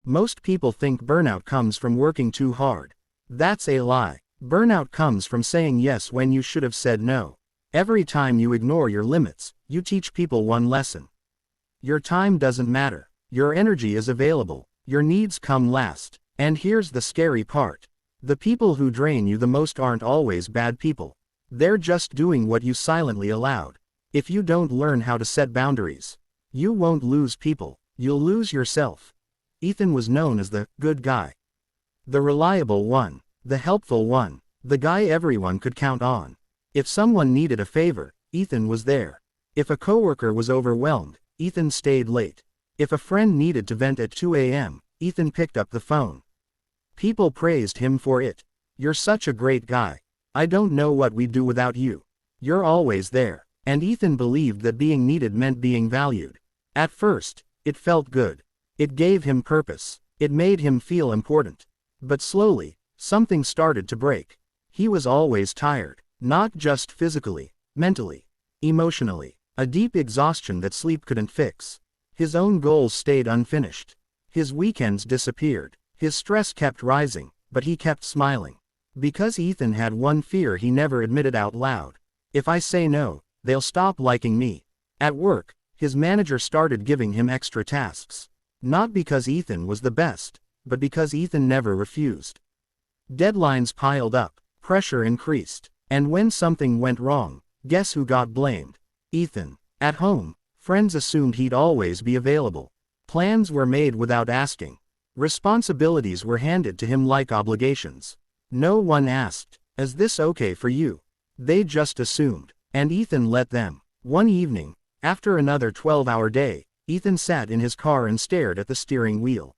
Most people think burnout comes from working too hard. That's a lie. Burnout comes from saying yes when you should have said no. Every time you ignore your limits, you teach people one lesson. Your time doesn't matter. Your energy is available. Your needs come last. And here's the scary part. The people who drain you the most aren't always bad people. They're just doing what you silently allowed. If you don't learn how to set boundaries, you won't lose people, you'll lose yourself. Ethan was known as the good guy. The reliable one. The helpful one. The guy everyone could count on. If someone needed a favor, Ethan was there. If a coworker was overwhelmed, Ethan stayed late. If a friend needed to vent at 2 a.m., Ethan picked up the phone. People praised him for it. You're such a great guy. I don't know what we'd do without you. You're always there. And Ethan believed that being needed meant being valued. At first, it felt good. It gave him purpose. It made him feel important. But slowly, something started to break. He was always tired. Not just physically, mentally, emotionally. A deep exhaustion that sleep couldn't fix. His own goals stayed unfinished. His weekends disappeared. His stress kept rising, but he kept smiling. Because Ethan had one fear he never admitted out loud. If I say no, they'll stop liking me. At work, his manager started giving him extra tasks. Not because Ethan was the best, but because Ethan never refused. Deadlines piled up, pressure increased, and when something went wrong, guess who got blamed? Ethan. At home, friends assumed he'd always be available. Plans were made without asking. Responsibilities were handed to him like obligations. No one asked, "Is this okay for you?" They just assumed, and Ethan let them. One evening, after another 12-hour day, Ethan sat in his car and stared at the steering wheel.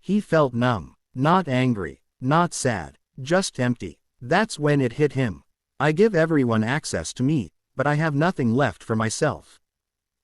He felt numb, not angry, not sad, just empty. That's when it hit him. I give everyone access to me, but I have nothing left for myself.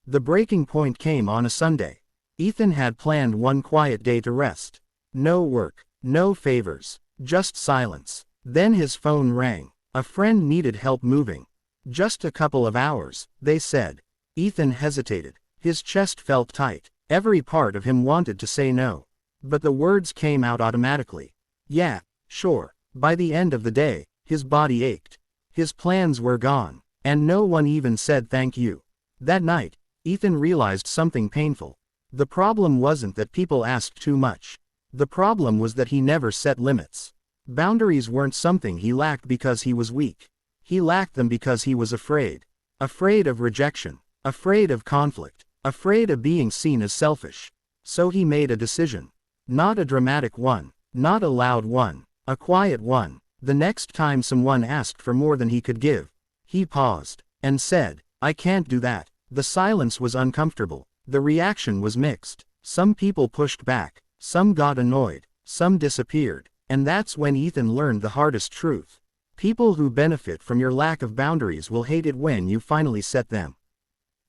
The breaking point came on a Sunday. Ethan had planned one quiet day to rest. No work, no favors, just silence. Then his phone rang. A friend needed help moving. Just a couple of hours, they said. Ethan hesitated. His chest felt tight. Every part of him wanted to say no. But the words came out automatically. Yeah, sure. By the end of the day, his body ached. His plans were gone. And no one even said thank you. That night, Ethan realized something painful. The problem wasn't that people asked too much. The problem was that he never set limits. Boundaries weren't something he lacked because he was weak. He lacked them because he was afraid. Afraid of rejection. Afraid of conflict. Afraid of being seen as selfish. So he made a decision. Not a dramatic one. Not a loud one. A quiet one. The next time someone asked for more than he could give, he paused and said, "I can't do that." The silence was uncomfortable. The reaction was mixed. Some people pushed back. Some got annoyed. Some disappeared. And that's when Ethan learned the hardest truth. People who benefit from your lack of boundaries will hate it when you finally set them.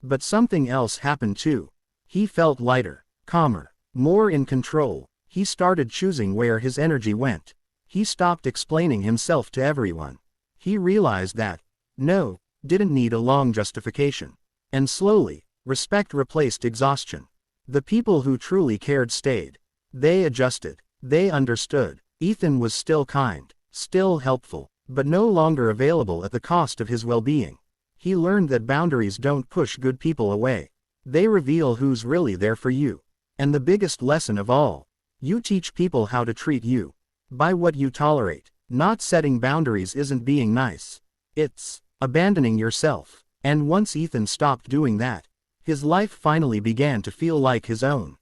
But something else happened too. He felt lighter, calmer, more in control. He started choosing where his energy went. He stopped explaining himself to everyone. He realized that no didn't need a long justification. And slowly, respect replaced exhaustion. The people who truly cared stayed. They adjusted. They understood. Ethan was still kind, still helpful, but no longer available at the cost of his well-being. He learned that boundaries don't push good people away. They reveal who's really there for you. And the biggest lesson of all, you teach people how to treat you. By what you tolerate. Not setting boundaries isn't being nice. It's abandoning yourself. And once Ethan stopped doing that, his life finally began to feel like his own.